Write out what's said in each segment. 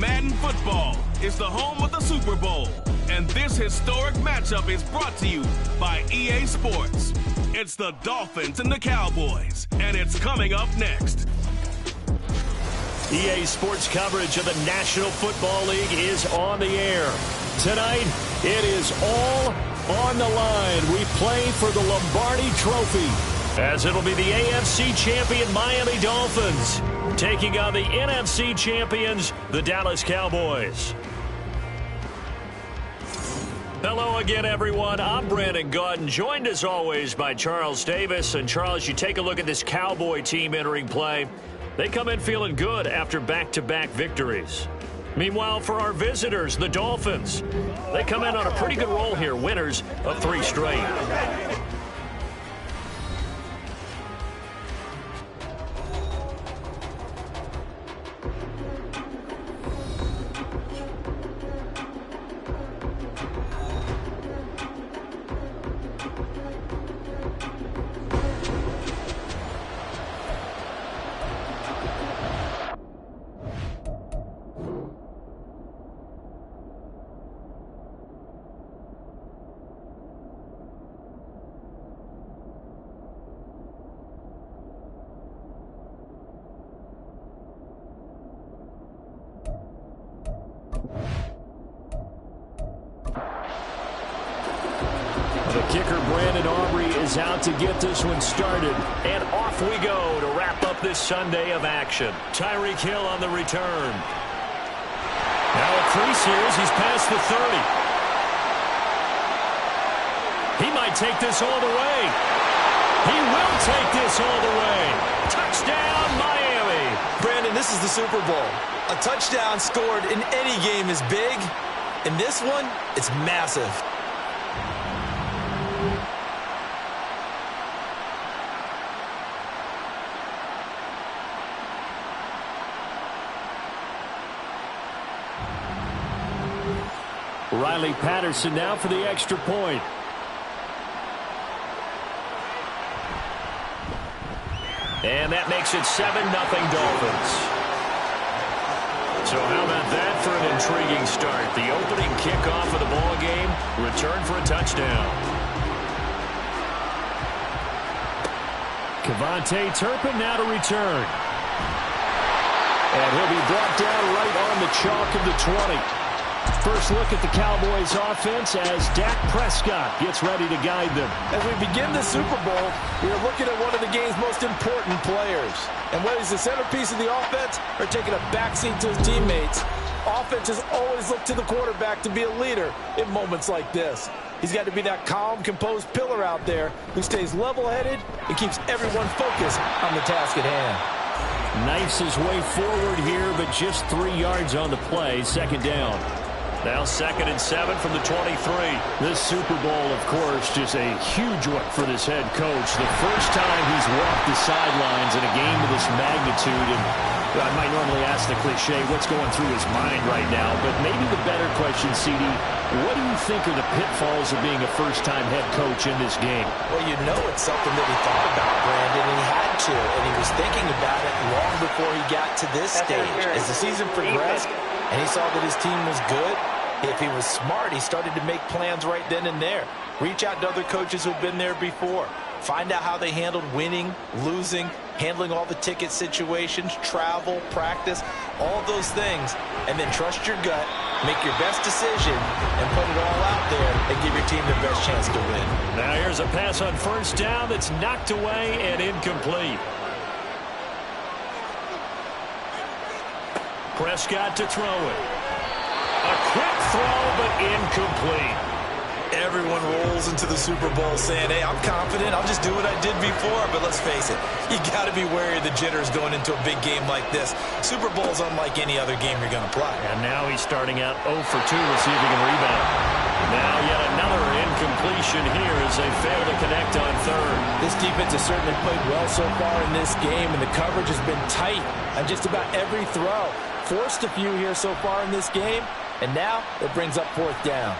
Madden Football is the home of the Super Bowl, and this historic matchup is brought to you by EA Sports. It's the Dolphins and the Cowboys, and it's coming up next. EA Sports coverage of the National Football League is on the air. Tonight, it is all on the line. We play for the Lombardi Trophy, as it'll be the AFC champion Miami Dolphins taking on the NFC champions, the Dallas Cowboys. Hello again, everyone. I'm Brandon Gaudin, joined as always by Charles Davis. And Charles, you take a look at this Cowboy team entering play. They come in feeling good after back-to-back victories. Meanwhile, for our visitors, the Dolphins, they come in on a pretty good roll here, winners of 3 straight. The kicker, Brandon Aubrey, is out to get this one started. And off we go to wrap up this Sunday of action. Tyreek Hill on the return. Now a crease here as he's past the 30. He might take this all the way. He will take this all the way. Touchdown, Miami. Brandon, this is the Super Bowl. A touchdown scored in any game is big. In this one, it's massive. Riley Patterson now for the extra point. And that makes it 7-0 Dolphins. So how about that for an intriguing start? The opening kickoff of the ball game, return for a touchdown. Kevontae Turpin now to return. And he'll be brought down right on the chalk of the 20. First look at the Cowboys offense as Dak Prescott gets ready to guide them. As we begin the Super Bowl, we are looking at one of the game's most important players. And whether he's the centerpiece of the offense or taking a backseat to his teammates, offenses always look to the quarterback to be a leader in moments like this. He's got to be that calm, composed pillar out there who stays level-headed and keeps everyone focused on the task at hand. Knifes his way forward here, but just 3 yards on the play, second down. Now 2nd and 7 from the 23. This Super Bowl, of course, just a huge one for this head coach. The first time he's walked the sidelines in a game of this magnitude. And I might normally ask the cliche, what's going through his mind right now? But maybe the better question, CD, what do you think are the pitfalls of being a first-time head coach in this game? Well, you know it's something that he thought about, Brandon, and he had to. And he was thinking about it long before he got to this stage. As the season progressed, and he saw that his team was good, if he was smart, he started to make plans right then and there. Reach out to other coaches who've been there before. Find out how they handled winning, losing, handling all the ticket situations, travel, practice, all those things. And then trust your gut, make your best decision, and put it all out there and give your team the best chance to win. Now here's a pass on first down that's knocked away and incomplete. Prescott to throw it. A quick throw, but incomplete. Everyone rolls into the Super Bowl saying, hey, I'm confident. I'll just do what I did before. But let's face it, you got to be wary of the jitters going into a big game like this. Super Bowl's unlike any other game you're going to play. And now he's starting out 0 for 2. Let's see if he can rebound. Now yet another incompletion here as they fail to connect on third. This defense has certainly played well so far in this game, and the coverage has been tight on just about every throw. Forced a few here so far in this game, and now it brings up 4th down.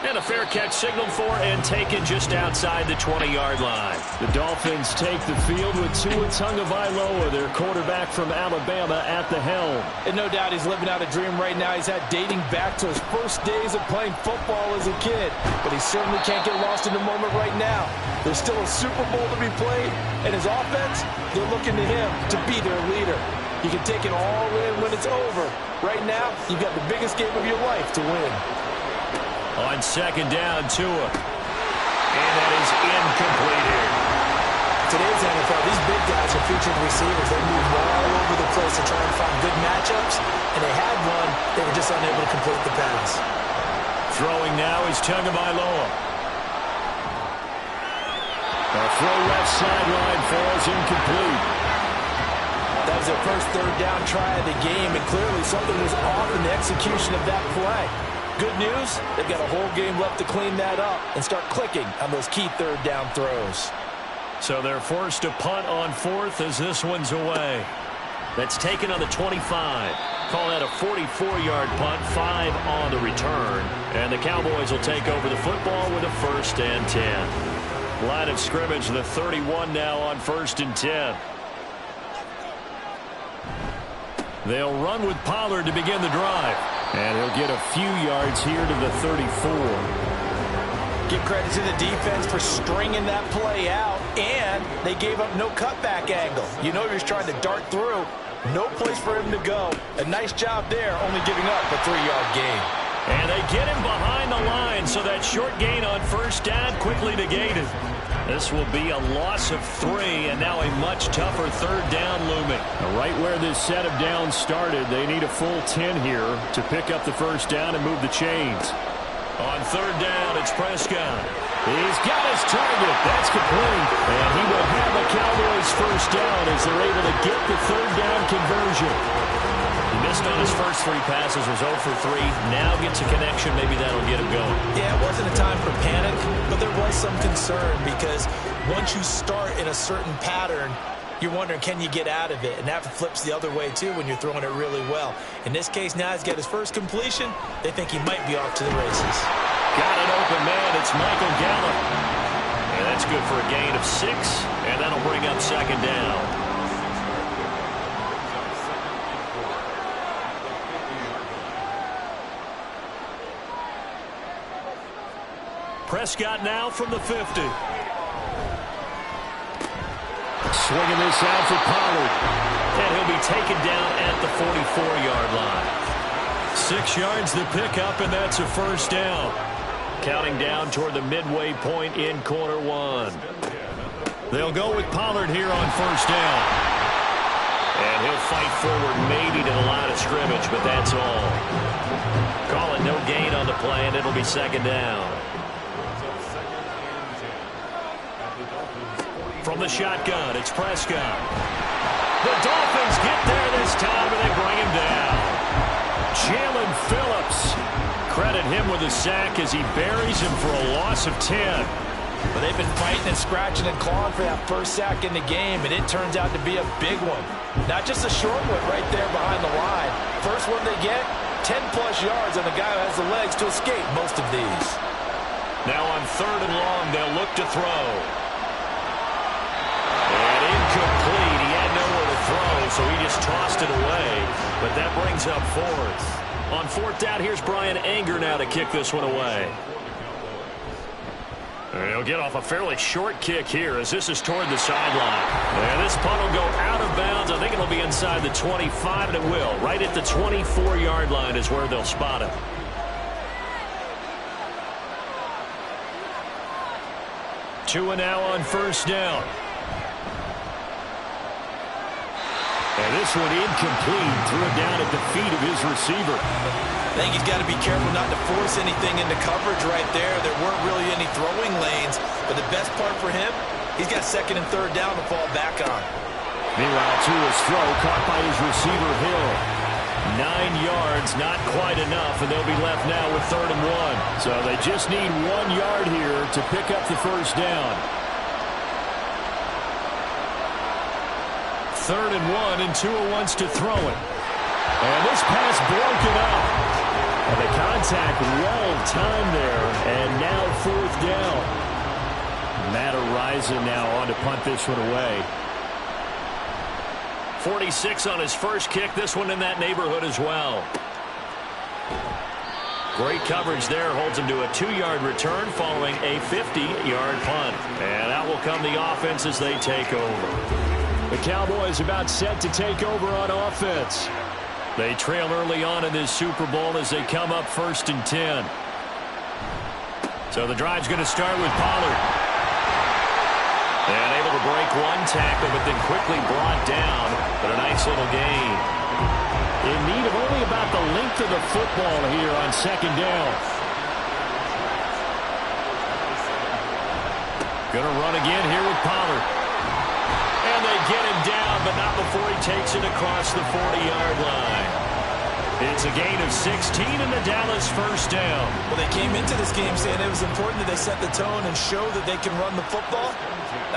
And a fair catch signaled for and taken just outside the 20-yard line. The Dolphins take the field with Tua Tagovailoa, their quarterback from Alabama, at the helm. And no doubt he's living out a dream right now. He's had dating back to his first days of playing football as a kid. But he certainly can't get lost in the moment right now. There's still a Super Bowl to be played, and his offense, they're looking to him to be their leader. You can take it all in when it's over. Right now, you've got the biggest game of your life to win. On second down, Tua. And that is incomplete here. Today's NFL, these big guys are featured receivers. They move all over the place to try and find good matchups. And they had one. They were just unable to complete the pass. Throwing now is Tagovailoa. A throw left sideline falls incomplete. That was their first third down try of the game, and clearly something was off in the execution of that play. Good news, they've got a whole game left to clean that up and start clicking on those key third down throws. So they're forced to punt on fourth as this one's away. That's taken on the 25. Call that a 44-yard punt, 5 on the return. And the Cowboys will take over the football with a 1st and 10. Line of scrimmage, the 31 now on 1st and 10. They'll run with Pollard to begin the drive. And he'll get a few yards here to the 34. Give credit to the defense for stringing that play out, and they gave up no cutback angle. You know he was trying to dart through. No place for him to go. A nice job there, only giving up a 3-yard gain. And they get him behind the line, so that short gain on 1st down quickly negated. This will be a loss of 3, and now a much tougher 3rd down looming. Right where this set of downs started, they need a full 10 here to pick up the 1st down and move the chains. On 3rd down, it's Prescott. He's got his target. That's complete. And he will have the Cowboys 1st down as they're able to get the 3rd down conversion. He missed on his first 3 passes, was 0 for 3. Now gets a connection. Maybe that'll get him going. Yeah, it wasn't a time for panic, but there was some concern because once you start in a certain pattern, you're wondering, can you get out of it? And that flips the other way, too, when you're throwing it really well. In this case, now he's got his first completion. They think he might be off to the races. Got an open man. It's Michael Gallup. And that's good for a gain of 6, and that'll bring up 2nd down. Prescott now from the 50. Swinging this out for Pollard. And he'll be taken down at the 44-yard line. 6 yards the pickup, and that's a 1st down. Counting down toward the midway point in quarter 1. They'll go with Pollard here on 1st down. And he'll fight forward maybe to the line of scrimmage, but that's all. Call it no gain on the play, and it'll be 2nd down. From the shotgun, it's Prescott. The Dolphins get there this time, and they bring him down. Jalen Phillips. Credit him with a sack as he buries him for a loss of 10. But they've been fighting and scratching and clawing for that first sack in the game, and it turns out to be a big one. Not just a short one right there behind the line. First one they get, 10-plus yards, and the guy who has the legs to escape most of these. Now on 3rd and long, they'll look to throw. And incomplete. He had nowhere to throw, so he just tossed it away. But that brings up 4th. On 4th down, here's Brian Anger now to kick this one away. And he'll get off a fairly short kick here as this is toward the sideline. And this punt will go out of bounds. I think it'll be inside the 25, and it will. Right at the 24-yard line is where they'll spot it. Tua now on 1st down. And this one incomplete. Threw it down at the feet of his receiver. I think he's got to be careful not to force anything into coverage right there. There weren't really any throwing lanes. But the best part for him, he's got 2nd and 3rd down to fall back on. Meanwhile, Tua's throw caught by his receiver, Hill. 9 yards, not quite enough, and they'll be left now with 3rd and 1. So they just need 1 yard here to pick up the 1st down. 3rd and 1, and Tua wants to throw it. And this pass broken up. And the contact well-timed there, and now 4th down. Matt Araiza now on to punt this one away. 46 on his first kick. This one in that neighborhood as well. Great coverage there. Holds him to a 2-yard return following a 50-yard punt. And out will come the offense as they take over. The Cowboys about set to take over on offense. They trail early on in this Super Bowl as they come up 1st and 10. So the drive's going to start with Pollard. And able to break one tackle, but then quickly brought down. But a nice little gain. In need of only about the length of the football here on 2nd down. Going to run again here with Pollard. And they get him down, but not before he takes it across the 40-yard line. It's a gain of 16 in the Dallas 1st down. Well, they came into this game saying it was important that they set the tone and show that they can run the football.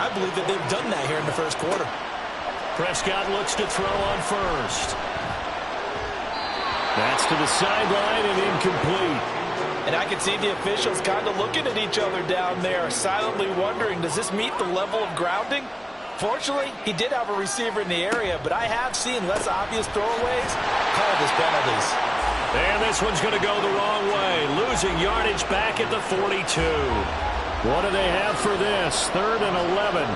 I believe that they've done that here in the 1st quarter. Prescott looks to throw on 1st. That's to the sideline and incomplete. And I can see the officials kind of looking at each other down there, silently wondering, does this meet the level of grounding? Fortunately, he did have a receiver in the area, but I have seen less obvious throwaways called as penalties. And this one's going to go the wrong way, losing yardage back at the 42. What do they have for this? 3rd and 11.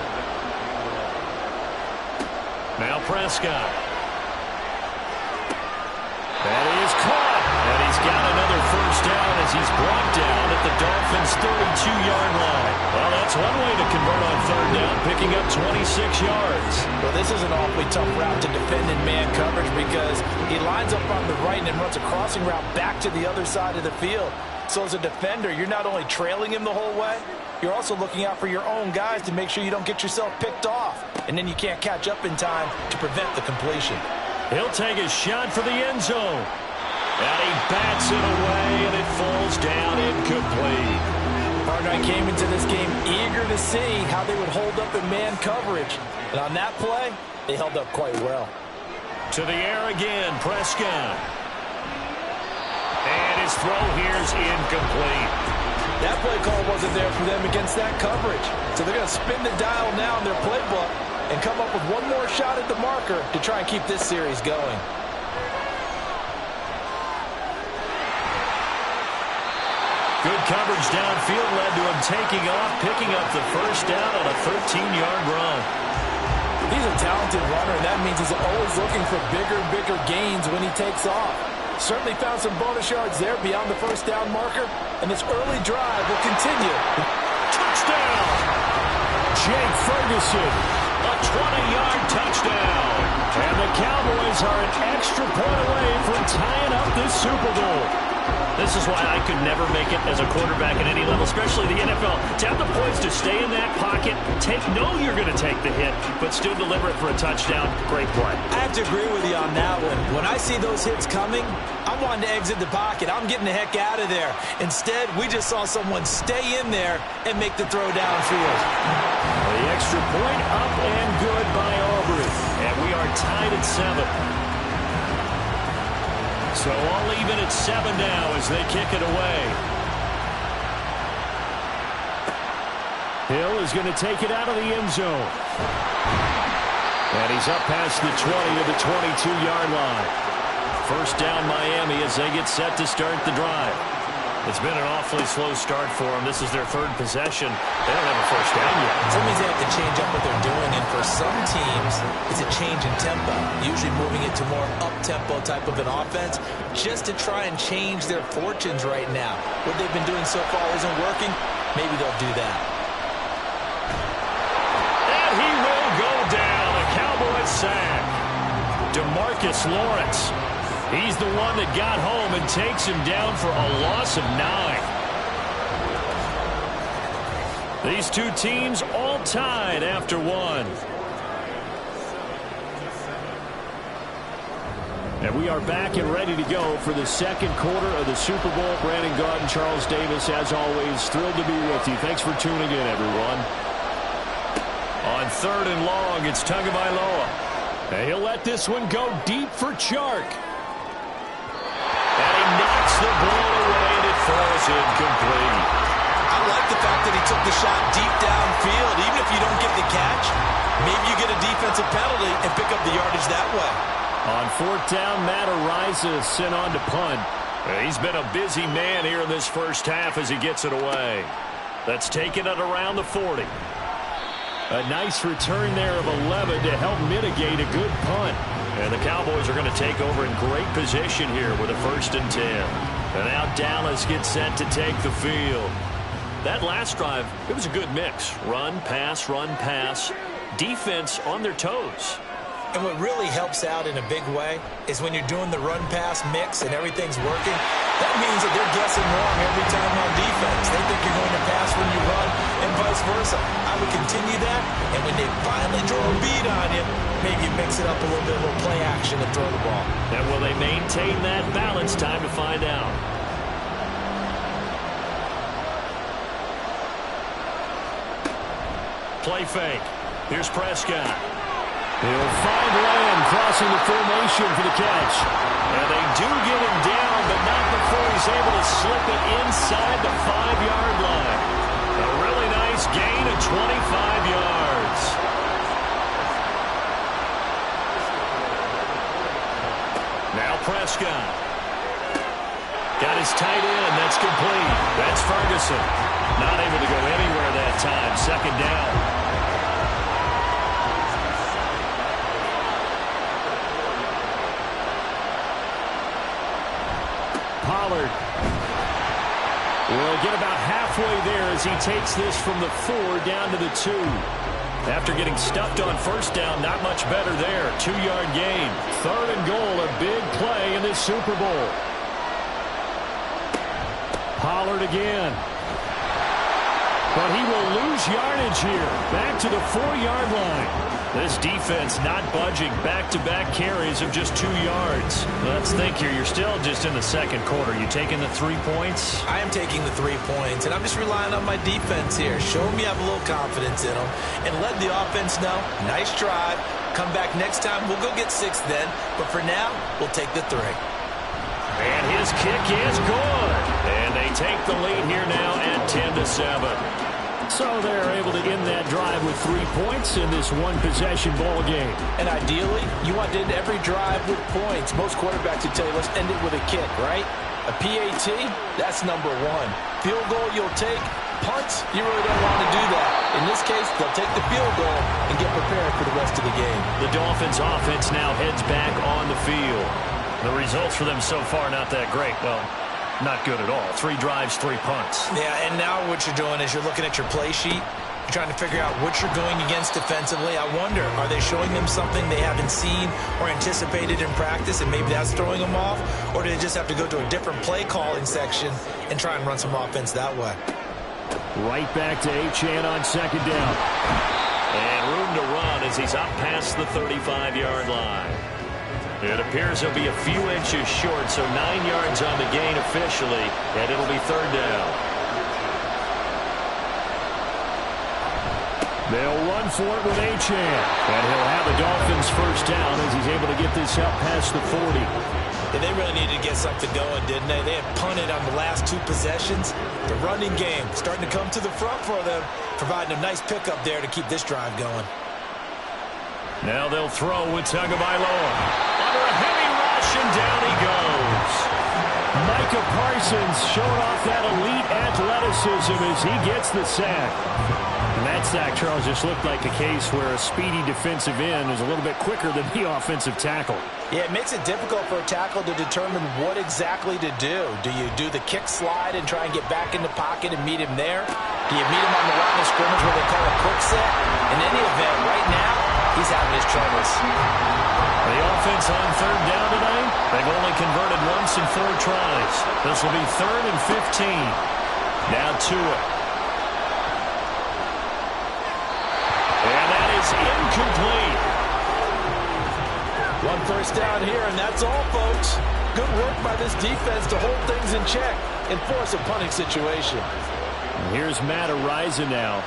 Now Prescott. That is caught. And he's got another 1st down as he's brought down at the Dolphins' 32-yard line. Well, that's one way to convert on 3rd down, picking up 26 yards. Well, this is an awfully tough route to defend in man coverage because he lines up on the right and then runs a crossing route back to the other side of the field. So as a defender, you're not only trailing him the whole way, you're also looking out for your own guys to make sure you don't get yourself picked off. And then you can't catch up in time to prevent the completion. He'll take a shot for the end zone. And he bats it away, and it falls down incomplete. Partner, I came into this game eager to see how they would hold up in man coverage. And on that play, they held up quite well. To the air again, Prescott. And his throw here's incomplete. That play call wasn't there for them against that coverage. So they're going to spin the dial now in their playbook and come up with one more shot at the marker to try and keep this series going. Good coverage downfield led to him taking off, picking up the 1st down on a 13-yard run. He's a talented runner, and that means he's always looking for bigger and bigger gains when he takes off. Certainly found some bonus yards there beyond the 1st down marker, and this early drive will continue. Touchdown! Jake Ferguson. A 20-yard touchdown. And the Cowboys are an extra point away from tying up this Super Bowl. This is why I could never make it as a quarterback at any level, especially the NFL. To have the poise to stay in that pocket, know you're going to take the hit, but still deliver it for a touchdown. Great play. I have to agree with you on that one. When I see those hits coming, I'm wanting to exit the pocket. I'm getting the heck out of there. Instead, we just saw someone stay in there and make the throw downfield. The extra point up and good by Aubrey. And we are tied at 7. So all even at 7 now as they kick it away. Hill is going to take it out of the end zone. And he's up past the 20 to the 22-yard line. 1st down Miami as they get set to start the drive. It's been an awfully slow start for them. This is their 3rd possession. They don't have a 1st down yet. That means they have to change up what they're doing, and for some teams, it's a change in tempo, usually moving it to more up-tempo type of an offense, just to try and change their fortunes right now. What they've been doing so far isn't working. Maybe they'll do that. And he will go down. A Cowboys sack. DeMarcus Lawrence. He's the one that got home and takes him down for a loss of 9. These two teams all tied after 1. And we are back and ready to go for the 2nd quarter of the Super Bowl. Brandon Gaudin, Charles Davis, as always, thrilled to be with you. Thanks for tuning in, everyone. On 3rd and long, it's Tagovailoa. And he'll let this one go deep for Chark. And he knocks the ball away, and it falls incomplete. I like the fact that he took the shot deep downfield. Even if you don't get the catch, maybe you get a defensive penalty and pick up the yardage that way. On fourth down, Matt Ariza sent on to punt. He's been a busy man here in this first half as he gets it away. That's taken it around the 40. A nice return there of 11 to help mitigate a good punt. And the Cowboys are going to take over in great position here with a 1st and 10. And now Dallas gets set to take the field. That last drive, it was a good mix. Run, pass, defense on their toes. And what really helps out in a big way is when you're doing the run-pass mix and everything's working, that means that they're guessing wrong every time on defense. They think you're going to pass when you run and vice versa. I would continue that, and when they finally draw a beat on you, maybe you mix it up a little bit, a little play action and throw the ball. And will they maintain that balance? Time to find out. Play fake. Here's Prescott. He'll find Lamb crossing the formation for the catch. And they do get him down, but not before he's able to slip it inside the 5-yard line. A really nice gain of 25 yards. Now Prescott. Got his tight end. That's complete. That's Ferguson. Not able to go anywhere that time. 2nd down. Pollard will get about halfway there as he takes this from the 4 down to the 2. After getting stuffed on 1st down, not much better there. 2-yard gain. 3rd and goal, a big play in this Super Bowl. Pollard again. But he will lose yardage here. Back to the 4-yard line. This defense not budging. Back-to-back carries of just 2 yards. Let's think here. You're still just in the 2nd quarter. You taking the 3 points? I am taking the 3 points, and I'm just relying on my defense here. Show me I have a little confidence in them, and let the offense know. Nice drive. Come back next time. We'll go get 6 then. But for now, we'll take the 3. And his kick is good. And they take the lead here now at 10-7. So they're able to end that drive with 3 points in this one-possession ball game. And ideally, you want to end every drive with points. Most quarterbacks would tell you, let's end it with a kick, right? A PAT, that's number 1. Field goal you'll take. Punts, you really don't want to do that. In this case, they'll take the field goal and get prepared for the rest of the game. The Dolphins' offense now heads back on the field. The results for them so far not that great. Well, not good at all. 3 drives, 3 punts. Yeah, and now what you're doing is you're looking at your play sheet. You're trying to figure out what you're going against defensively. I wonder, are they showing them something they haven't seen or anticipated in practice, and maybe that's throwing them off? Or do they just have to go to a different play calling section and try and run some offense that way? Right back to Achane on 2nd down. And room to run as he's up past the 35-yard line. It appears he'll be a few inches short, so 9 yards on the gain officially, and it'll be 3rd down. They'll run for it with Achane, and he'll have the Dolphins 1st down as he's able to get this up past the 40. Yeah, they really needed to get something going, didn't they? They had punted on the last 2 possessions. The running game starting to come to the front for them, providing a nice pickup there to keep this drive going. Now they'll throw with Tagovailoa. Under a heavy rush, and down he goes. Micah Parsons showing off that elite athleticism as he gets the sack. And that sack, Charles, just looked like a case where a speedy defensive end was a little bit quicker than the offensive tackle. Yeah, it makes it difficult for a tackle to determine what exactly to do. Do you do the kick slide and try and get back in the pocket and meet him there? Do you meet him on the line of scrimmage where they call a quick set? In any event, right now, he's having his troubles. The offense on 3rd down today, they've only converted once in 4 tries. This will be 3rd and 15. Now Tua. And that is incomplete. 1 first down here, and that's all, folks. Good work by this defense to hold things in check and force a punting situation. And here's Matt Ariza now.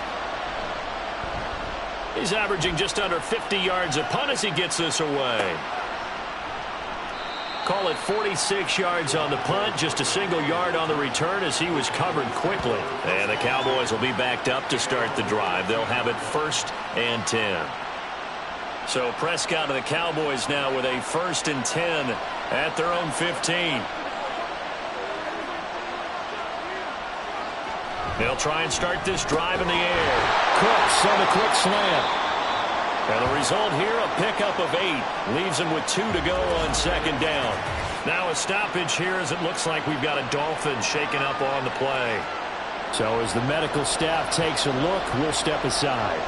He's averaging just under 50 yards a punt as he gets this away. call it 46 yards on the punt, just a single yard on the return as he was covered quickly. And the Cowboys will be backed up to start the drive. They'll have it 1st and 10. So Prescott of the Cowboys now with a 1st and 10 at their own 15. They'll try and start this drive in the air. Cooks on a quick slant. And the result here, a pickup of 8. Leaves him with 2 to go on 2nd down. Now a stoppage here as it looks like we've got a Dolphin shaken up on the play. So as the medical staff takes a look, we'll step aside.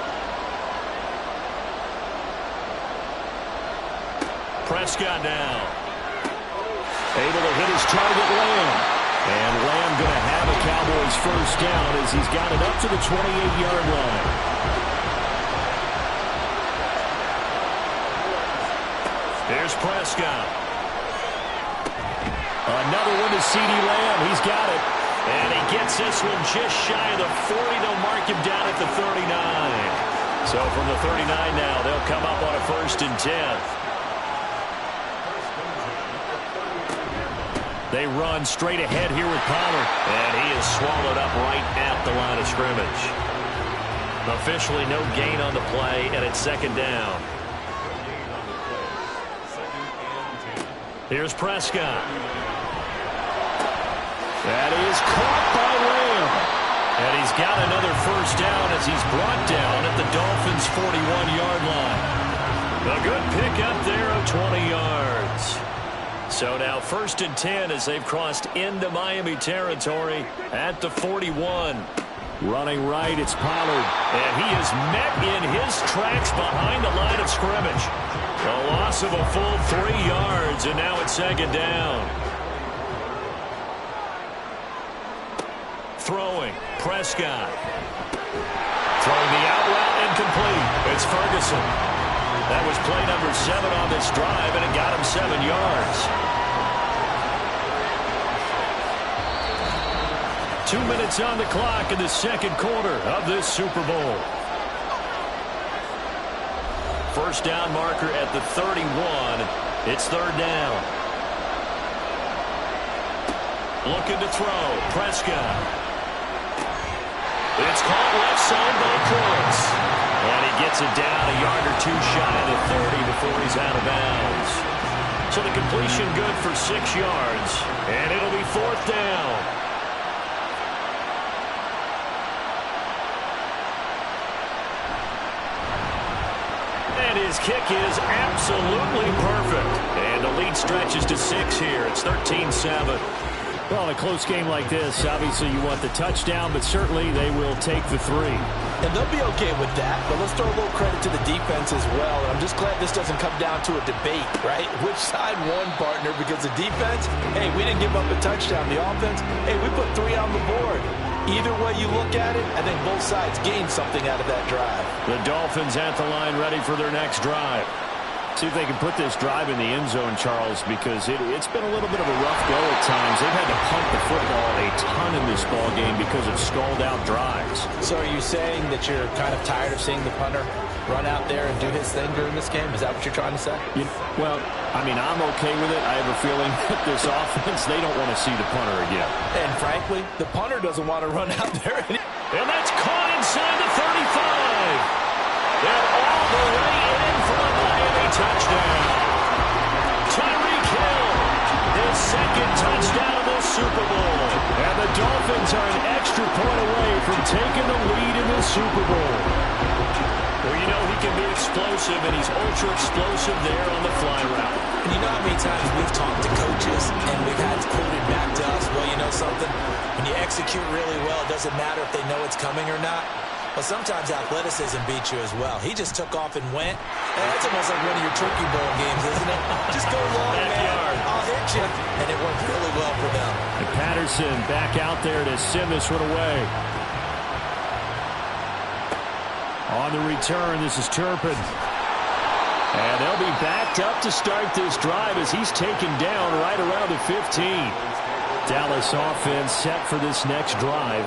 Prescott now. Able to hit his target, Lamb. And Lamb going to have a Cowboys 1st down as he's got it up to the 28-yard line. Here's Prescott. Another one to CeeDee Lamb. He's got it. And he gets this one just shy of the 40. They'll mark him down at the 39. So from the 39 now, they'll come up on a 1st and 10. They run straight ahead here with Pollard. And he is swallowed up right at the line of scrimmage. Officially no gain on the play, and it's 2nd down. Here's Prescott. That is caught by Lamb. And he's got another 1st down as he's brought down at the Dolphins' 41-yard line. A good pickup there of 20 yards. So now 1st and 10 as they've crossed into Miami territory at the 41. Running right, it's Pollard. And he is met in his tracks behind the line of scrimmage. A loss of a full 3 yards, and now it's 2nd down. Throwing, Prescott. Throwing the out route incomplete. It's Ferguson. That was play number 7 on this drive, and it got him 7 yards. 2 minutes on the clock in the 2nd quarter of this Super Bowl. 1st down marker at the 31. It's 3rd down. Looking to throw. Prescott. It's caught left side by Cooks. And he gets it down a yard or 2 shy of the 30 before he's out of bounds. So the completion good for 6 yards. And it'll be 4th down. And his kick is absolutely perfect. And the lead stretches to 6 here. It's 13-7. Well, in a close game like this, obviously you want the touchdown, but certainly they will take the 3. And they'll be okay with that, but let's throw a little credit to the defense as well. And I'm just glad this doesn't come down to a debate, right? Which side won, partner? Because the defense, hey, we didn't give up a touchdown. The offense, hey, we put 3 on the board. Either way you look at it, I think both sides gained something out of that drive. The Dolphins at the line ready for their next drive. See if they can put this drive in the end zone, Charles, because it's been a little bit of a rough go at times. They've had to punt the football a ton in this ball game because of stalled-out drives. So are you saying that you're kind of tired of seeing the punter run out there and do his thing during this game? Is that what you're trying to say? Well, I mean, I'm okay with it. I have a feeling that this offense, they don't want to see the punter again. And frankly, the punter doesn't want to run out there. And that's caught inside the 35. They're all the way in for a Miami touchdown. Tyreek Hill, his 2nd touchdown of the Super Bowl. And the Dolphins are an extra point away from taking the lead in the Super Bowl. Well, you know he can be explosive, and he's ultra-explosive there on the fly route. And you know how many times we've talked to coaches, and we've had quoted back to us, well, you know something? When you execute really well, it doesn't matter if they know it's coming or not. But sometimes athleticism beats you as well. He just took off and went. And that's almost like one of your turkey bowl games, isn't it? Just go long, man. I'll hit you. And it worked really well for them. And Patterson back out there to send this one away. On the return, this is Turpin. And they'll be backed up to start this drive as he's taken down right around the 15. Dallas offense set for this next drive.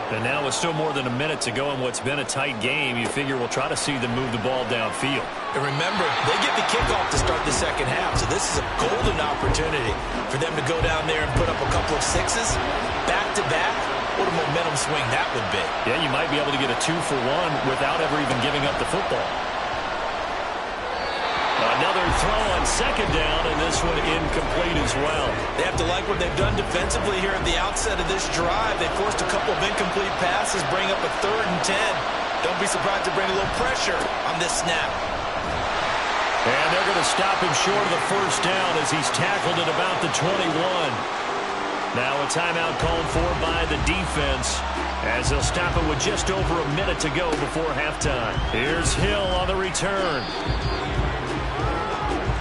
And now with still more than a minute to go in what's been a tight game, you figure we'll try to see them move the ball downfield. And remember, they get the kickoff to start the second half, so this is a golden opportunity for them to go down there and put up a couple of sixes back-to-back. What a momentum swing that would be. Yeah, you might be able to get a 2-for-1 without ever even giving up the football. Another throw on second down, and this one incomplete as well. They have to like what they've done defensively here at the outset of this drive. They forced a couple of incomplete passes, bring up a 3rd and 10. Don't be surprised to bring a little pressure on this snap. And they're going to stop him short of the first down as he's tackled at about the 21. Now a timeout called for by the defense as they'll stop it with just over a minute to go before halftime. Here's Hill on the return.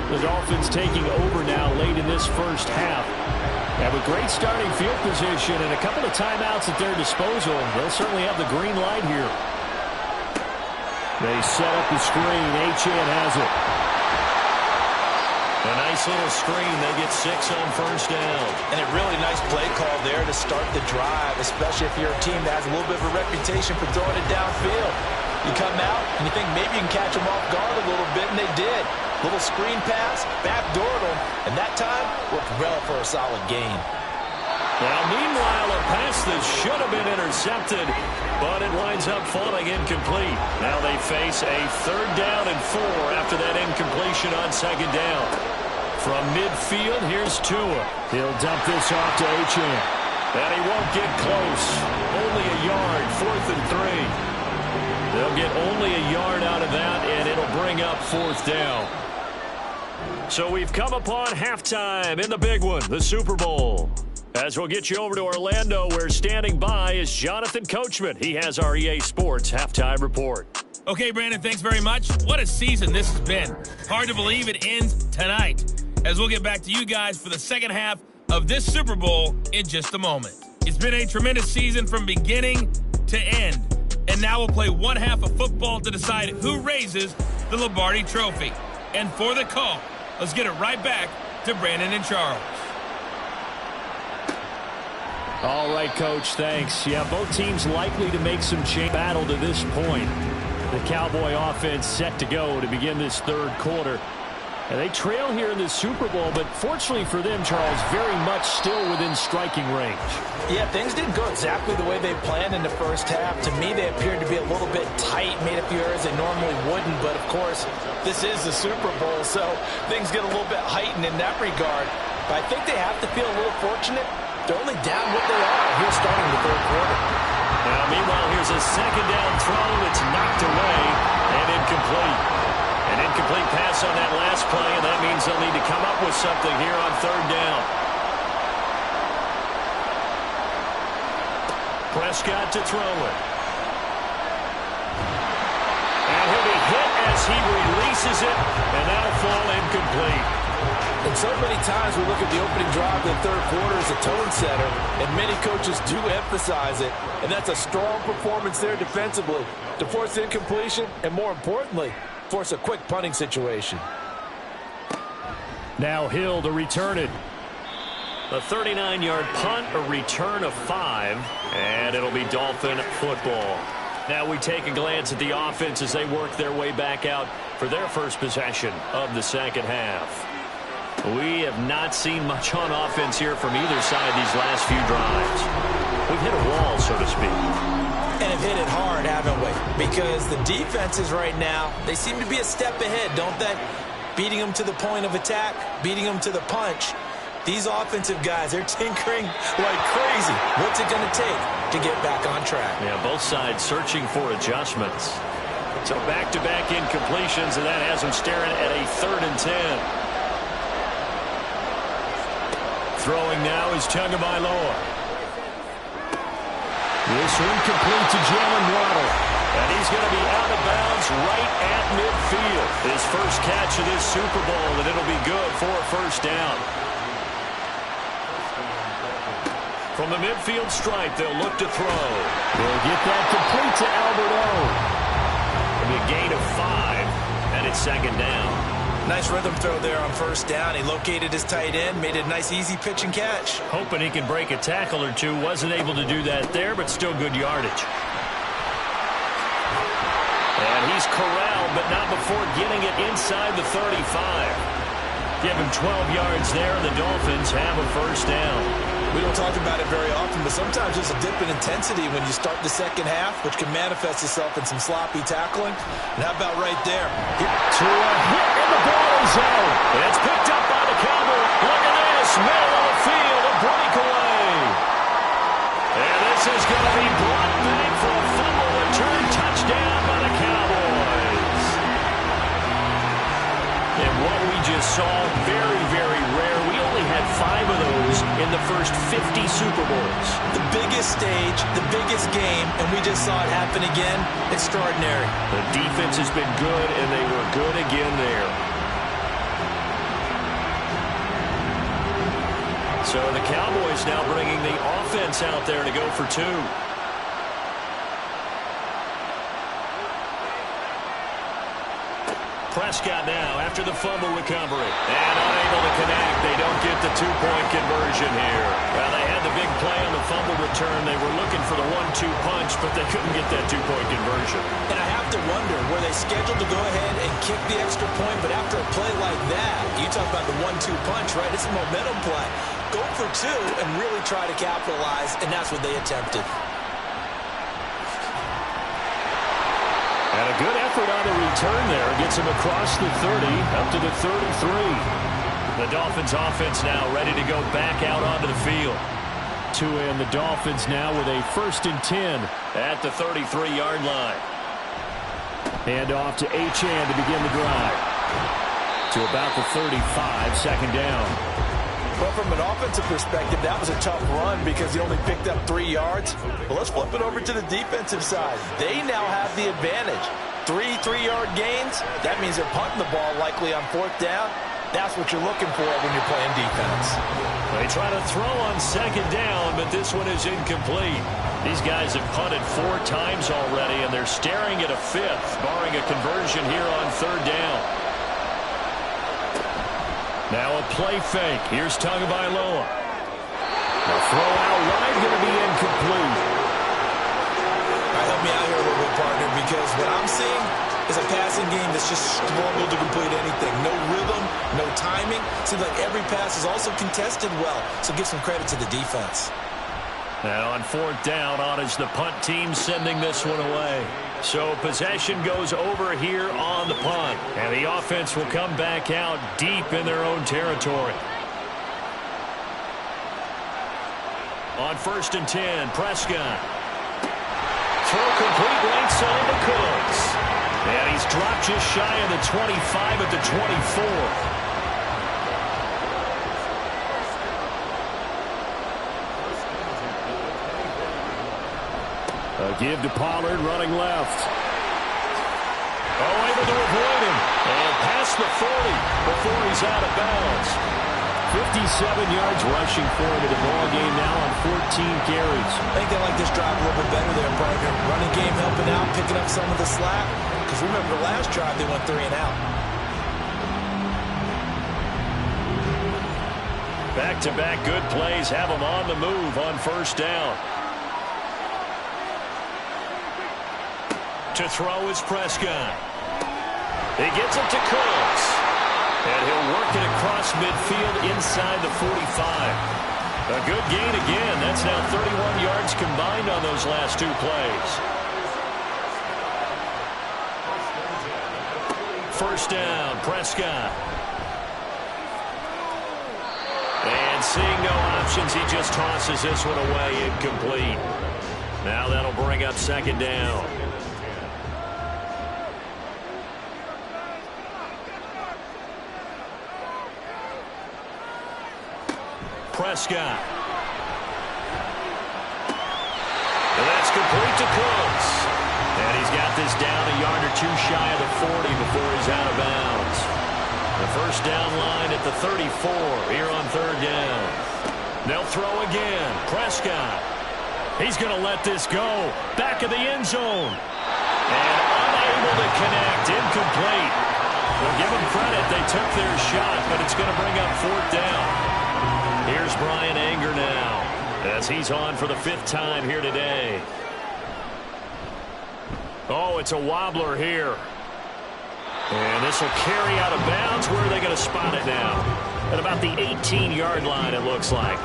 The Dolphins taking over now late in this first half. And with great starting field position and a couple of timeouts at their disposal, they'll certainly have the green light here. They set up the screen. Achane has it. A nice little screen. They get 6 on first down. And a really nice play call there to start the drive, especially if you're a team that has a little bit of a reputation for throwing it downfield. You come out and you think maybe you can catch them off guard a little bit, and they did. Little screen pass, backdoored them, and that time worked well for a solid gain. Now, meanwhile, a pass that should have been intercepted, but it winds up falling incomplete. Now they face a 3rd down and 4 after that incompletion on second down. From midfield, here's Tua. He'll dump this off to Achane. And he won't get close. Only a yard, 4th and 3. They'll get only a yard out of that, and it'll bring up 4th down. So we've come upon halftime in the big one, the Super Bowl. As we'll get you over to Orlando, where standing by is Jonathan Coachman. He has our EA Sports halftime report. Okay, Brandon, thanks very much. What a season this has been. Hard to believe it ends tonight, as we'll get back to you guys for the second half of this Super Bowl in just a moment. It's been a tremendous season from beginning to end. And now we'll play one half of football to decide who raises the Lombardi Trophy. And for the call, let's get it right back to Brandon and Charles. All right, Coach, thanks. Yeah, both teams likely to make some change battle to this point. The Cowboy offense set to go to begin this 3rd quarter. And they trail here in the Super Bowl, but fortunately for them, Charles, very much still within striking range. Yeah, things didn't go exactly the way they planned in the first half. To me, they appeared to be a little bit tight, made a few errors they normally wouldn't. But, of course, this is the Super Bowl, so things get a little bit heightened in that regard. But I think they have to feel a little fortunate. They're only down what they are here starting the 3rd quarter. Now, meanwhile, here's a second down throw that's knocked away and incomplete. An incomplete pass on that last play, and that means they'll need to come up with something here on 3rd down. Prescott to throw it. And he'll be hit as he releases it, and that'll fall incomplete. And so many times we look at the opening drive of the 3rd quarter as a tone setter, and many coaches do emphasize it, and that's a strong performance there defensively to force incompletion and, more importantly, force a quick punting situation. Now Hill to return it. A 39-yard punt, a return of 5, and it'll be Dolphin football. Now we take a glance at the offense as they work their way back out for their first possession of the second half. We have not seen much on offense here from either side these last few drives. We've hit a wall, so to speak. And have hit it hard, haven't we? Because the defenses right now, they seem to be a step ahead, don't they? Beating them to the point of attack, beating them to the punch. These offensive guys, they're tinkering like crazy. What's it going to take to get back on track? Yeah, both sides searching for adjustments. So back-to-back incompletions, and that has them staring at a 3rd and 10. Throwing now is Tagovailoa. This one complete to Jalen Waddle. And he's going to be out of bounds right at midfield. His first catch of this Super Bowl, and it'll be good for a first down. From the midfield stripe, they'll look to throw. They'll get that complete to Albert O. It'll be a gain of 5, and it's second down. Nice rhythm throw there on first down. He located his tight end, made it a nice easy pitch and catch. Hoping he can break a tackle or two. Wasn't able to do that there, but still good yardage. And he's corralled, but not before getting it inside the 35. Give him 12 yards there, and the Dolphins have a first down. We don't talk about it very often, but sometimes there's a dip in intensity when you start the second half, which can manifest itself in some sloppy tackling. And how about right there? To a hit, and the ball is out. It's picked up by the Cowboys. Look at this, middle of the field, a breakaway. And this is going to be brought back for a fumble return touchdown by the Cowboys. And what we just saw, very, very rare. We only had 5 of those in the first 50 Super Bowls. The biggest stage, the biggest game, and we just saw it happen again. Extraordinary. The defense has been good, and they were good again there. So the Cowboys now bringing the offense out there to go for 2. Prescott now after the fumble recovery. And unable to connect. They don't get the 2-point conversion here. Well, they had the big play on the fumble return. They were looking for the 1-2 punch, but they couldn't get that 2-point conversion. And I have to wonder, were they scheduled to go ahead and kick the extra point, but after a play like that, you talk about the 1-2 punch, right? It's a momentum play. Go for 2 and really try to capitalize, and that's what they attempted. And a good effort on the return there. Gets him across the 30, up to the 33. The Dolphins offense now ready to go back out onto the field. And the Dolphins now with a 1st and 10 at the 33-yard line. Hand off to Achane to begin the drive. To about the 35, 2nd down. But from an offensive perspective, that was a tough run because he only picked up 3 yards. But let's flip it over to the defensive side. They now have the advantage. 3 3-yard gains. That means they're punting the ball likely on 4th down. That's what you're looking for when you're playing defense. They try to throw on 2nd down, but this one is incomplete. These guys have punted 4 times already, and they're staring at a 5th, barring a conversion here on 3rd down. Now a play fake. Here's Tagovailoa. The throw out wide going to be incomplete. Help me out here a little bit, partner, because what I'm seeing is a passing game that's just struggled to complete anything. No rhythm, no timing. Seems like every pass is also contested well, so give some credit to the defense. Now on 4th down, on is the punt team sending this one away. So possession goes over here on the punt. And the offense will come back out deep in their own territory. On 1st and 10, Prescott. Throw complete right side to Cooks. And he's dropped just shy of the 25 at the 24. A give to Pollard, running left. Oh, able to avoid him. And past the 40 before he's out of bounds. 57 yards rushing for him in the ball game now on 14 carries. I think they like this drive a little bit better there, partner. Running game helping out, picking up some of the slack. Because remember the last drive, they went 3 and out. Back-to-back good plays have them on the move on 1st down. To throw is Prescott. He gets it to Cooks. And he'll work it across midfield inside the 45. A good gain again. That's now 31 yards combined on those last 2 plays. 1st down, Prescott. And seeing no options, he just tosses this one away, incomplete. Now that'll bring up 2nd down. Prescott. And that's complete to Cooks. And he's got this down a yard or 2 shy of the 40 before he's out of bounds. The 1st down line at the 34 here on 3rd down. They'll throw again. Prescott. He's going to let this go. Back of the end zone. And unable to connect. Incomplete. Well, give them credit. They took their shot, but it's going to bring up 4th down. Here's Brian Anger now, as he's on for the 5th time here today. Oh, it's a wobbler here. And this will carry out of bounds. Where are they going to spot it now? At about the 18-yard line, it looks like.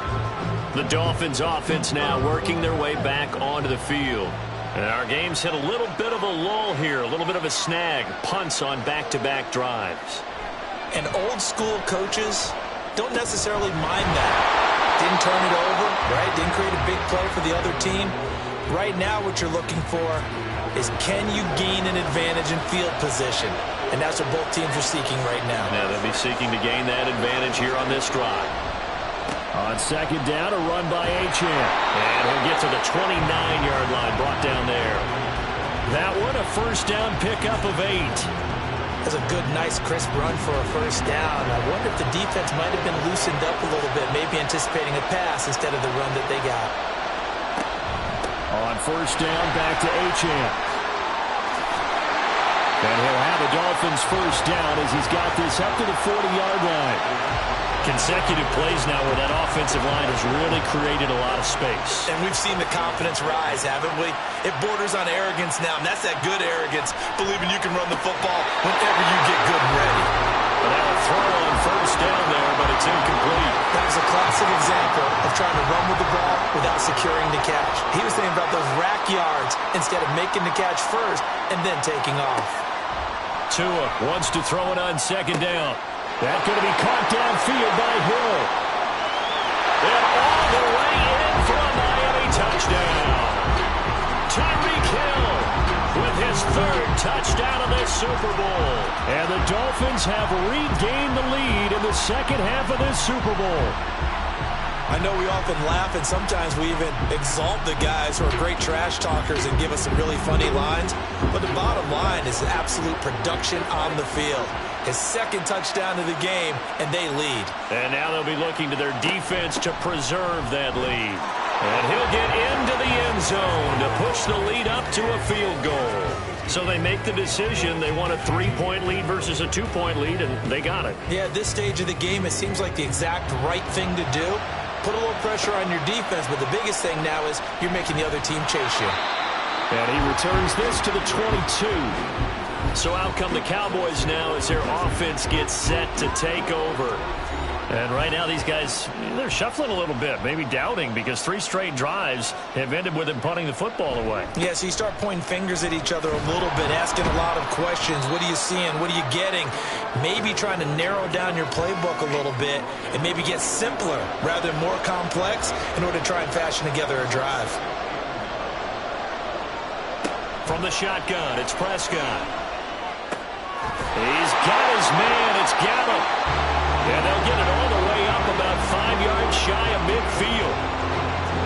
The Dolphins offense now working their way back onto the field. And our game's hit a little bit of a lull here, a little bit of a snag. Punts on back-to-back drives. And old-school coaches don't necessarily mind that. Didn't turn it over, right? Didn't create a big play for the other team. Right now what you're looking for is, can you gain an advantage in field position? And that's what both teams are seeking right now. Now they'll be seeking to gain that advantage here on this drive. On 2nd down, a run by Achane. And he'll get to the 29-yard line, brought down there. That one, a 1st down pickup of 8. That's a good, nice, crisp run for a 1st down. I wonder if the defense might have been loosened up a little bit, maybe anticipating a pass instead of the run that they got. On 1st down, back to Achane. And he'll have the Dolphins' 1st down as he's got this up to the 40-yard line. Consecutive plays now where that offensive line has really created a lot of space. And we've seen the confidence rise, haven't we? It borders on arrogance now, and that's that good arrogance, believing you can run the football whenever you get good and ready. But now a throw on 1st down there, but it's incomplete. That was a classic example of trying to run with the ball without securing the catch. He was thinking about those rack yards instead of making the catch first and then taking off. Tua wants to throw it on 2nd down. That's going to be caught downfield by Hill. And all the way in for a Miami touchdown. Tyreek Hill with his 3rd touchdown of this Super Bowl. And the Dolphins have regained the lead in the 2nd half of this Super Bowl. I know we often laugh, and sometimes we even exalt the guys who are great trash talkers and give us some really funny lines. But the bottom line is absolute production on the field. His 2nd touchdown of the game, and they lead. And now they'll be looking to their defense to preserve that lead. And he'll get into the end zone to push the lead up to a field goal. So they make the decision. They want a 3-point lead versus a 2-point lead, and they got it. Yeah, at this stage of the game, it seems like the exact right thing to do. Put a little pressure on your defense, but the biggest thing now is you're making the other team chase you. And he returns this to the 22. So out come the Cowboys now as their offense gets set to take over. And right now these guys, they're shuffling a little bit, maybe doubting, because 3 straight drives have ended with them punting the football away. Yeah, so you start pointing fingers at each other a little bit, asking a lot of questions. What are you seeing? What are you getting? Maybe trying to narrow down your playbook a little bit and maybe get simpler rather than more complex in order to try and fashion together a drive. From the shotgun, it's Prescott. He's got his man. It's Gallup. And they'll get it all the way up about 5 yards shy of midfield.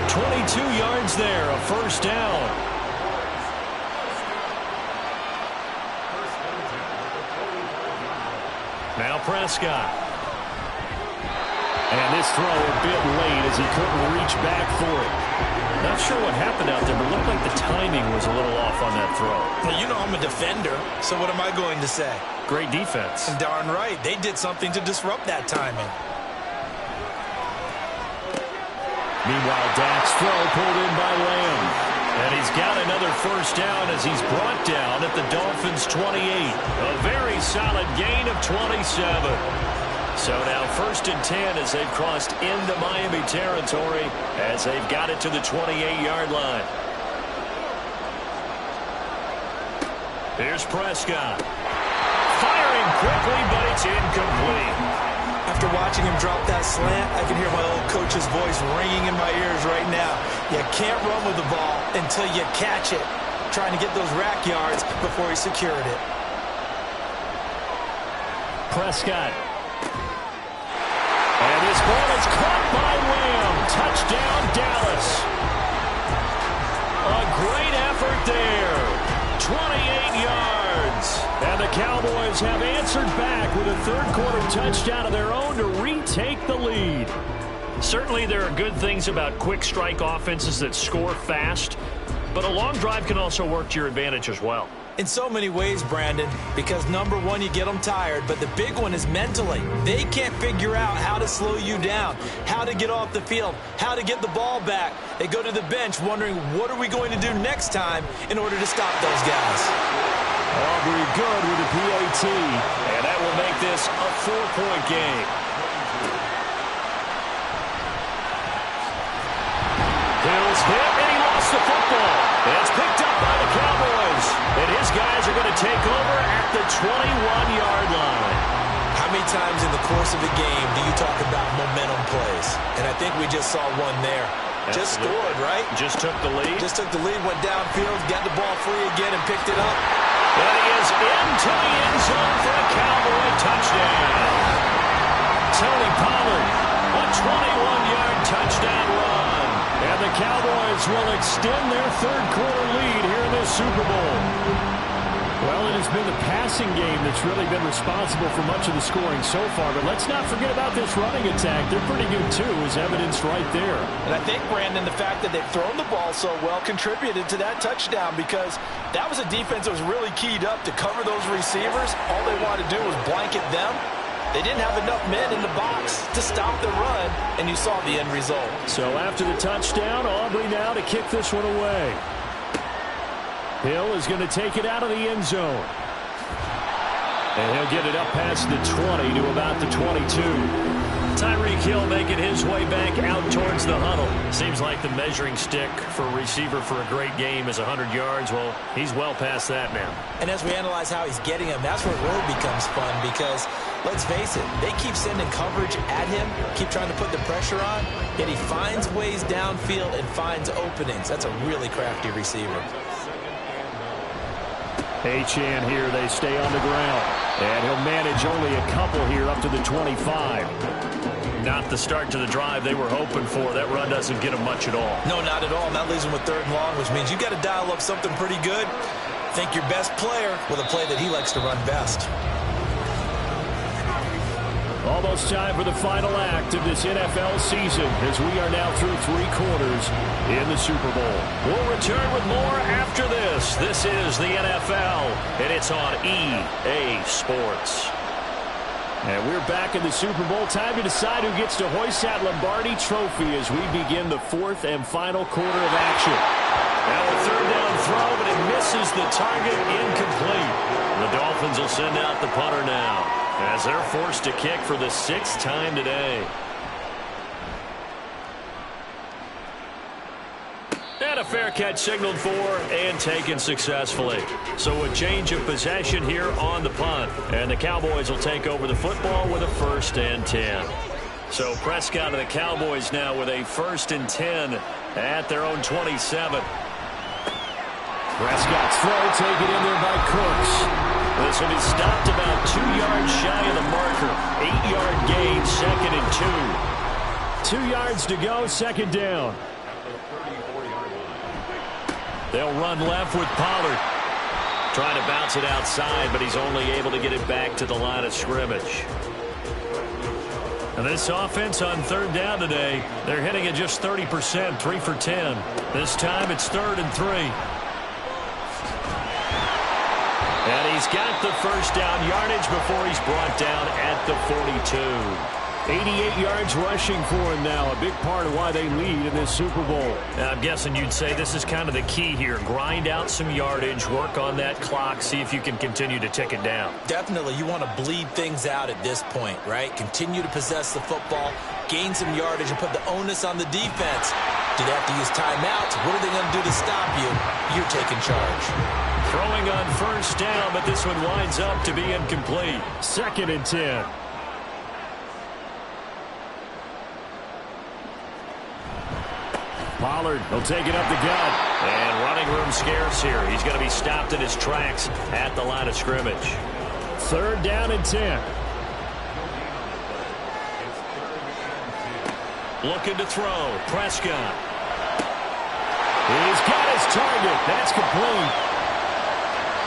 22 yards there, a 1st down. Now Prescott. And this throw a bit late as he couldn't reach back for it. Not sure what happened out there, but it looked like the timing was a little off on that throw. Well, you know I'm a defender, so what am I going to say? Great defense. And darn right, they did something to disrupt that timing. Meanwhile, Dak's throw pulled in by Lamb. And he's got another 1st down as he's brought down at the Dolphins' 28. A very solid gain of 27. So now 1st and 10 as they've crossed into Miami territory as they've got it to the 28-yard line. Here's Prescott. Firing quickly, but it's incomplete. After watching him drop that slant, I can hear my old coach's voice ringing in my ears right now. You can't run with the ball until you catch it. Trying to get those rack yards before he secured it. Prescott. And this ball is caught by Lamb. Touchdown, Dallas. A great effort there. 28 yards. And the Cowboys have answered back with a 3rd-quarter touchdown of their own to retake the lead. Certainly there are good things about quick strike offenses that score fast, but a long drive can also work to your advantage as well. In so many ways, Brandon, because number one, you get them tired, but the big one is mentally. They can't figure out how to slow you down, how to get off the field, how to get the ball back. They go to the bench wondering, what are we going to do next time in order to stop those guys? Aubrey good with the PAT, and that will make this a 4-point game. Hill's hit, and he lost the football. It's picked up by the Cowboys, and his guys are going to take over at the 21-yard line. How many times in the course of a game do you talk about momentum plays? And I think we just saw one there. Absolutely. Just scored, right? Just took the lead. Just took the lead, went downfield, got the ball free again, and picked it up. And he is into the end zone for a Cowboy touchdown. Tony Pollard, a 21-yard touchdown run. And the Cowboys will extend their third-quarter lead here in this Super Bowl. Well, it has been the passing game that's really been responsible for much of the scoring so far. But let's not forget about this running attack. They're pretty good, too, as evidenced right there. And I think, Brandon, the fact that they've thrown the ball so well contributed to that touchdown, because that was a defense that was really keyed up to cover those receivers. All they wanted to do was blanket them. They didn't have enough men in the box to stop the run, and you saw the end result. So after the touchdown, Aubrey now to kick this one away. Hill is going to take it out of the end zone. And he'll get it up past the 20 to about the 22. Tyreek Hill making his way back out towards the huddle. Seems like the measuring stick for a receiver for a great game is 100 yards. Well, he's well past that now. And as we analyze how he's getting them, that's where it really becomes fun, because let's face it, they keep sending coverage at him, keep trying to put the pressure on, yet he finds ways downfield and finds openings. That's a really crafty receiver. Achane here, they stay on the ground. And he'll manage only a couple here up to the 25. Not the start to the drive they were hoping for. That run doesn't get them much at all. No, not at all. And that leaves them with 3rd and long, which means you got to dial up something pretty good. Think your best player with a play that he likes to run best. Almost time for the final act of this NFL season, as we are now through 3 quarters in the Super Bowl. We'll return with more after this. This is the NFL, and it's on EA Sports. And we're back in the Super Bowl. Time to decide who gets to hoist that Lombardi Trophy as we begin the 4th and final quarter of action. Now a 3rd down throw, but it misses the target, incomplete. The Dolphins will send out the punter now, as they're forced to kick for the 6th time today. And a fair catch signaled for and taken successfully. So a change of possession here on the punt. And the Cowboys will take over the football with a 1st and 10. So Prescott and the Cowboys now with a 1st and 10 at their own 27. Prescott's throw taken in there by Cooks. This will be stopped about 2 yards shy of the marker. 8-yard gain, 2nd and 2. 2 yards to go, 2nd down. They'll run left with Pollard. Trying to bounce it outside, but he's only able to get it back to the line of scrimmage. And this offense on 3rd down today, they're hitting at just 30%, 3 for 10. This time it's 3rd and 3. And he's got the 1st down yardage before he's brought down at the 42. 88 yards rushing for him now, a big part of why they lead in this Super Bowl. I'm guessing you'd say this is kind of the key here. Grind out some yardage, work on that clock, see if you can continue to tick it down. Definitely, you want to bleed things out at this point, right? Continue to possess the football, gain some yardage, and put the onus on the defense. Do they have to use timeouts? What are they going to do to stop you? You're taking charge. Throwing on 1st down, but this one winds up to be incomplete. 2nd and 10. Pollard will take it up the gut. And running room scarce here. He's going to be stopped in his tracks at the line of scrimmage. 3rd down and 10. Looking to throw. Prescott. He's got his target. That's complete.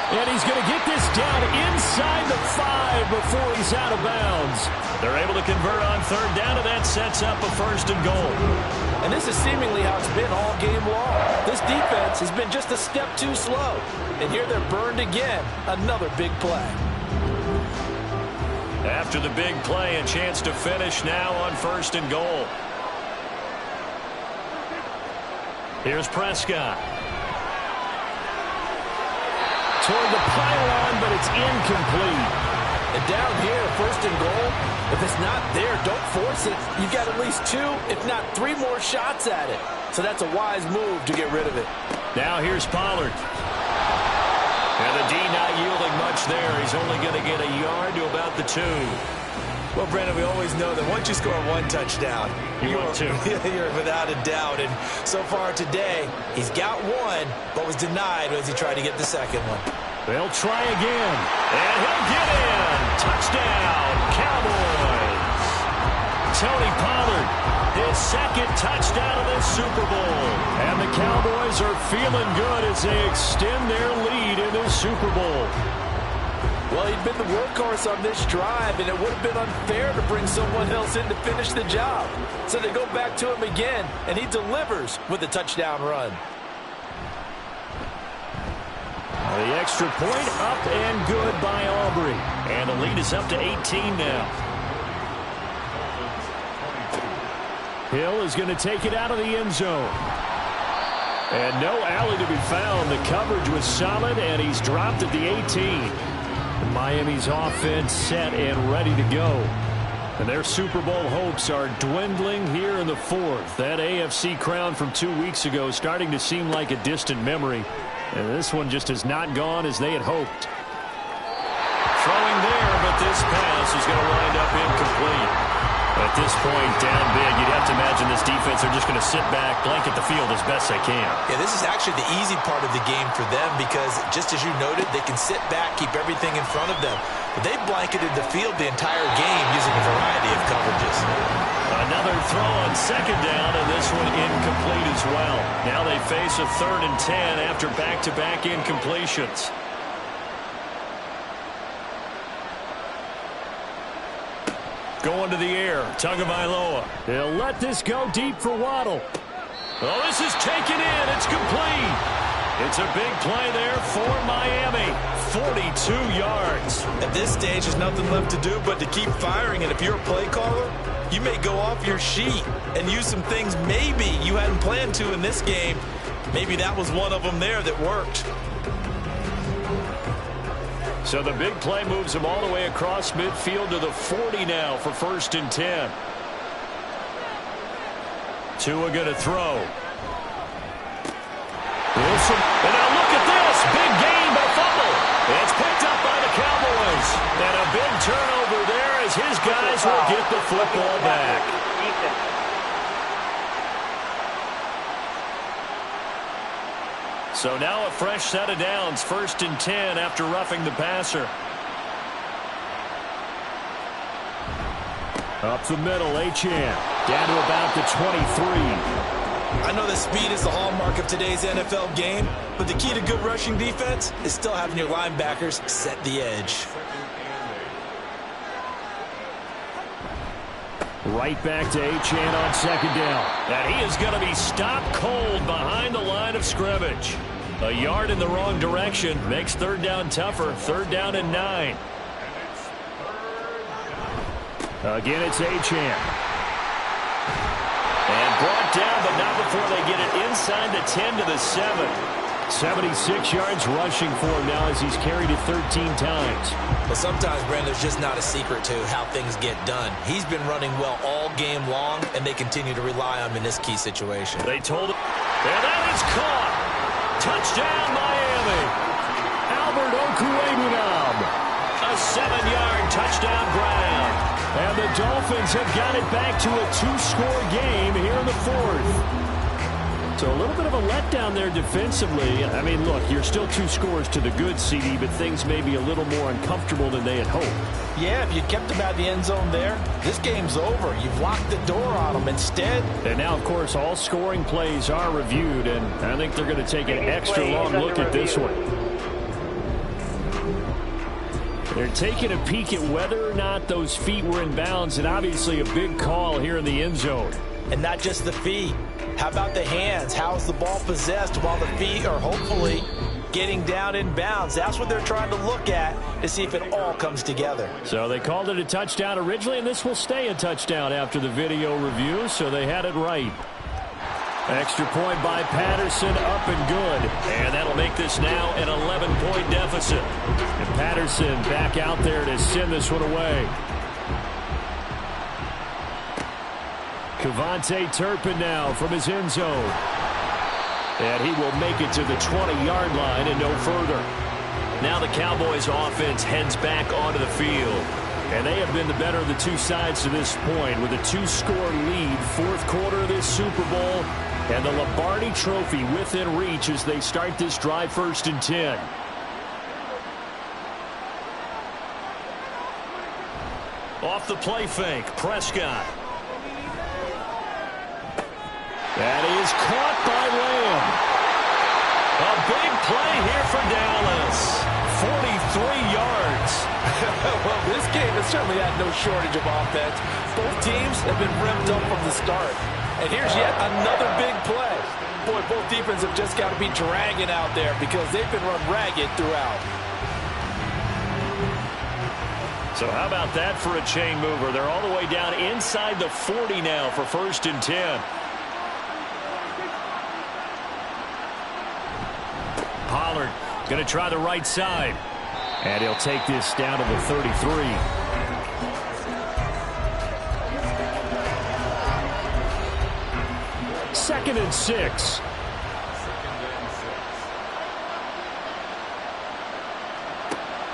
And he's going to get this down inside the 5 before he's out of bounds. They're able to convert on 3rd down, and that sets up a 1st and goal. And this is seemingly how it's been all game long. This defense has been just a step too slow. And here they're burned again. Another big play. After the big play, a chance to finish now on 1st and goal. Here's Prescott. Toward the pylon, but it's incomplete. And down here, 1st and goal, if it's not there, don't force it. You've got at least 2, if not 3 more shots at it. So that's a wise move to get rid of it. Now here's Pollard. And the D not yielding much there. He's only going to get a yard to about the 2. Well, Brandon, we always know that once you score 1 touchdown, you're without a doubt. And so far today, he's got 1, but was denied as he tried to get the second one. They'll try again. And he'll get in. Touchdown, Cowboys. Tony Pollard, his 2nd touchdown of this Super Bowl. And the Cowboys are feeling good as they extend their lead in this Super Bowl. Well, he'd been the workhorse on this drive, and it would have been unfair to bring someone else in to finish the job. So they go back to him again, and he delivers with a touchdown run. The extra point up and good by Aubrey. And the lead is up to 18 now. Hill is going to take it out of the end zone. And no alley to be found. The coverage was solid, and he's dropped at the 18. Miami's offense set and ready to go. And their Super Bowl hopes are dwindling here in the 4th. That AFC crown from 2 weeks ago starting to seem like a distant memory. And this one just has not gone as they had hoped. Throwing there, but this pass is going to wind up incomplete. At this point, down big, you'd have to imagine this defense are just going to sit back, blanket the field as best they can. Yeah, this is actually the easy part of the game for them because, just as you noted, they can sit back, keep everything in front of them. But they blanketed the field the entire game using a variety of coverages. Another throw on 2nd down, and this one incomplete as well. Now they face a 3rd and 10 after back-to-back incompletions. Going to the air, Tagovailoa. They'll let this go deep for Waddle. Oh, this is taken in. It's complete. It's a big play there for Miami. 42 yards. At this stage, there's nothing left to do but to keep firing. And if you're a play caller, you may go off your sheet and use some things maybe you hadn't planned to in this game. Maybe that was one of them there that worked. So the big play moves them all the way across midfield to the 40 now for 1st and 10. Tua going to throw. Wilson. And now look at this. Big gain by fumble. It's picked up by the Cowboys. And a big turnover there as his guys will get the football back. So now a fresh set of downs, 1st and 10 after roughing the passer. Up the middle, Achane. Down to about the 23. I know that speed is the hallmark of today's NFL game, but the key to good rushing defense is still having your linebackers set the edge. Right back to Achane on 2nd down. And he is going to be stopped cold behind the line of scrimmage. A yard in the wrong direction makes 3rd down tougher. 3rd down and 9. Again, it's Achane. And brought down, but not before they get it inside the 10 to the 7. 76 yards rushing for him now as he's carried it 13 times. Well, sometimes, Brandon, there's just not a secret to how things get done. He's been running well all game long, and they continue to rely on him in this key situation. They told him. And that is caught. Touchdown, Miami. Albert Okwuegbunam. A 7-yard touchdown grab. And the Dolphins have got it back to a 2-score game here in the 4th. So a little bit of a letdown there defensively. I mean, look, you're still 2 scores to the good, CD, but things may be a little more uncomfortable than they had hoped. Yeah, if you kept them out of the end zone there, this game's over. You've locked the door on them instead. And now, of course, all scoring plays are reviewed, and I think they're going to take an extra long look at this one. They're taking a peek at whether or not those feet were in bounds, and obviously a big call here in the end zone. and not just the feet. How about the hands? How is the ball possessed while the feet are hopefully getting down in bounds? That's what they're trying to look at to see if it all comes together. So they called it a touchdown originally, and this will stay a touchdown after the video review, so they had it right. Extra point by Patterson, up and good. And that'll make this now an 11-point deficit. And Patterson back out there to send this one away. Kevontae Turpin now from his end zone. And he will make it to the 20-yard line and no further. Now the Cowboys offense heads back onto the field. And they have been the better of the two sides to this point with a 2-score lead. Fourth quarter of this Super Bowl. And the Lombardi Trophy within reach as they start this drive 1st and 10. Off the play fake, Prescott. That is caught by Lamb. A big play here for Dallas. 43 yards. Well, this game has certainly had no shortage of offense. Both teams have been revved up from the start. And here's yet another big play. Boy, both defenses have just got to be dragging out there because they've been run ragged throughout. So how about that for a chain mover? They're all the way down inside the 40 now for 1st and 10. Pollard going to try the right side. And he'll take this down to the 33. Second and 6.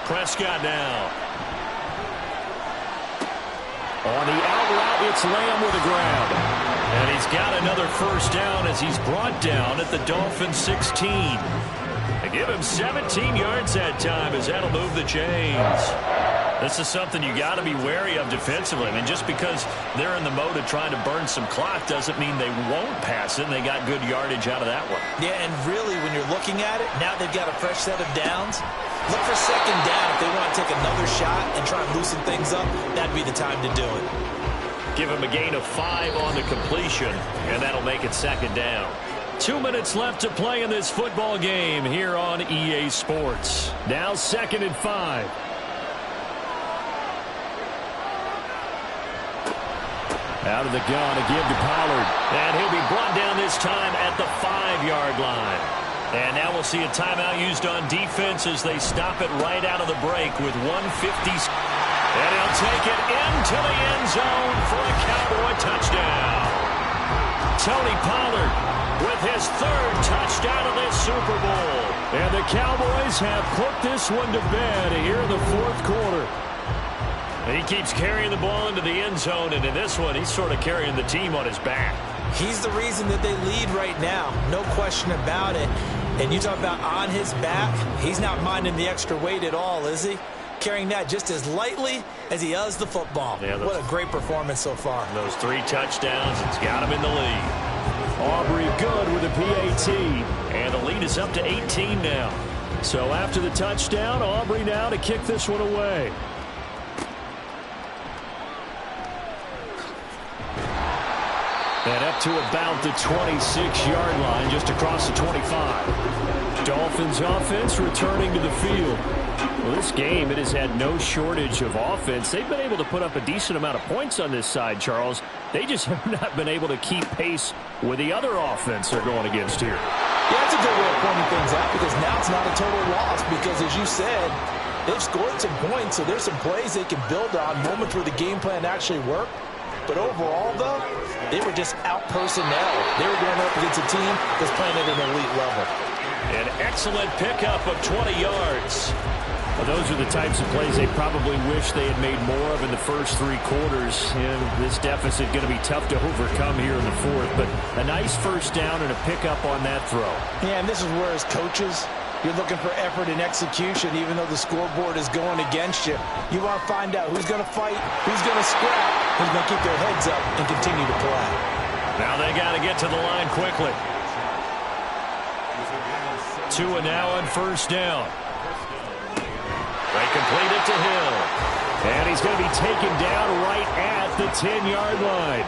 Prescott now. On the out route, it's Lamb with a grab. And he's got another first down as he's brought down at the Dolphins' 16. They give him 17 yards that time as that'll move the chains. This is something you got to be wary of defensively. I mean, just because they're in the mode of trying to burn some clock doesn't mean they won't pass it, and they got good yardage out of that one. Yeah, and really, when you're looking at it, now they've got a fresh set of downs. Look for second down. If they want to take another shot and try and loosen things up, that'd be the time to do it. Give him a gain of 5 on the completion, and that'll make it second down. 2 minutes left to play in this football game here on EA Sports. Now 2nd and 5. Out of the gun, a give to Pollard. And he'll be brought down this time at the 5-yard line. And now we'll see a timeout used on defense as they stop it right out of the break with 1:50. And he'll take it into the end zone for a Cowboy touchdown. Tony Pollard with his 3rd touchdown of this Super Bowl. And the Cowboys have put this one to bed here in the 4th quarter. And he keeps carrying the ball into the end zone, and in this one, he's sort of carrying the team on his back. He's the reason that they lead right now, no question about it. And you talk about on his back, he's not minding the extra weight at all, is he? Carrying that just as lightly as he does the football. Yeah, what a great performance so far. Those 3 touchdowns, it's got him in the lead. Aubrey good with a PAT, and the lead is up to 18 now. So after the touchdown, Aubrey now to kick this one away. And up to about the 26-yard line, just across the 25. Dolphins offense returning to the field. Well, this game, it has had no shortage of offense. They've been able to put up a decent amount of points on this side, Charles. They just have not been able to keep pace with the other offense they're going against here. Yeah, that's a good way of pointing things out because now it's not a total loss because, as you said, they've scored some points, so there's some plays they can build on, moments where the game plan actually worked. But overall, though, they were just out personnel. They were going up against a team that's playing at an elite level. An excellent pickup of 20 yards. Well, those are the types of plays they probably wish they had made more of in the first 3 quarters. And this deficit going to be tough to overcome here in the 4th. But a nice first down and a pickup on that throw. Yeah, and this is where, as coaches, you're looking for effort and execution, even though the scoreboard is going against you. You want to find out who's going to fight, who's going to scrap, who's going to keep their heads up and continue to play. Now they got to get to the line quickly. Tua now on first down. They complete it to Hill. And he's going to be taken down right at the 10-yard line.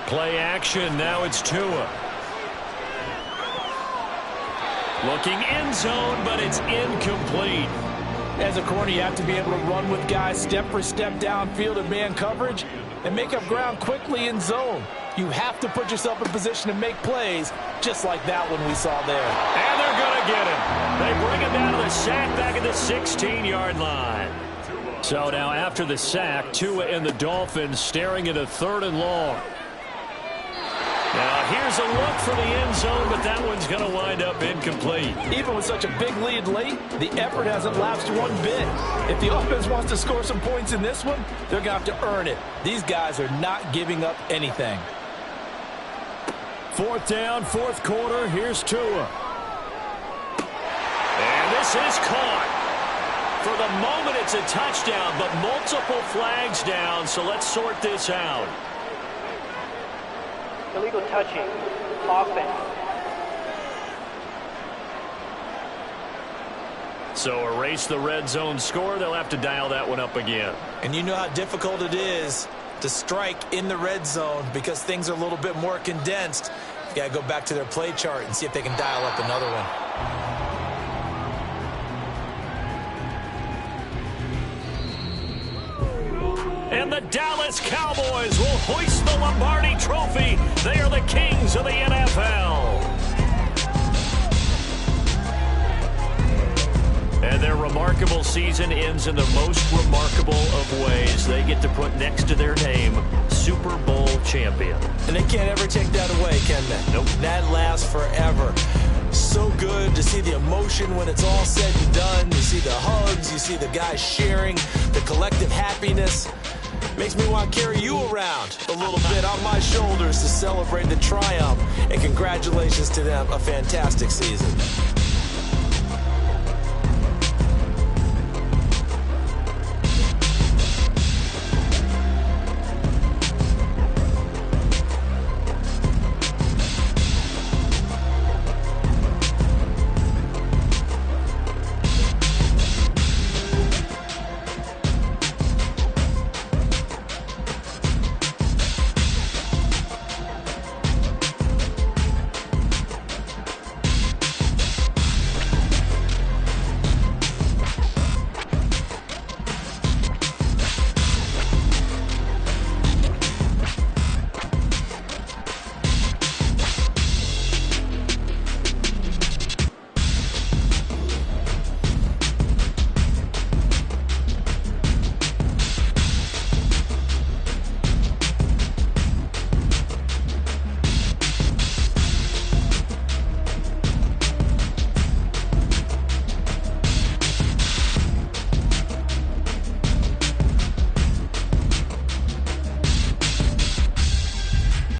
Play action. Now it's Tua. Looking end zone, but it's incomplete. As a corner, you have to be able to run with guys step for step downfield in man coverage and make up ground quickly in zone. You have to put yourself in position to make plays, just like that one we saw there. And they're going to get him. They bring him down to the sack back at the 16-yard line. So now after the sack, Tua and the Dolphins staring at a 3rd and long. Now here's a look for the end zone, but that one's going to wind up incomplete. Even with such a big lead late, the effort hasn't lapsed one bit. If the offense wants to score some points in this one, they're going to have to earn it. These guys are not giving up anything. 4th down, 4th quarter. Here's Tua. And this is caught. For the moment, it's a touchdown, but multiple flags down, so let's sort this out. Illegal touching. Offense. So erase the red zone score. They'll have to dial that one up again. And you know how difficult it is to strike in the red zone because things are a little bit more condensed. You got to go back to their play chart and see if they can dial up another one. And the Dallas Cowboys will hoist the Lombardi Trophy. They are the kings of the NFL. And their remarkable season ends in the most remarkable of ways. They get to put next to their name, Super Bowl champion. And they can't ever take that away, can they? Nope. That lasts forever. So good to see the emotion when it's all said and done. You see the hugs, you see the guys sharing, the collective happiness. Makes me want to carry you around a little bit on my shoulders to celebrate the triumph. And congratulations to them, a fantastic season.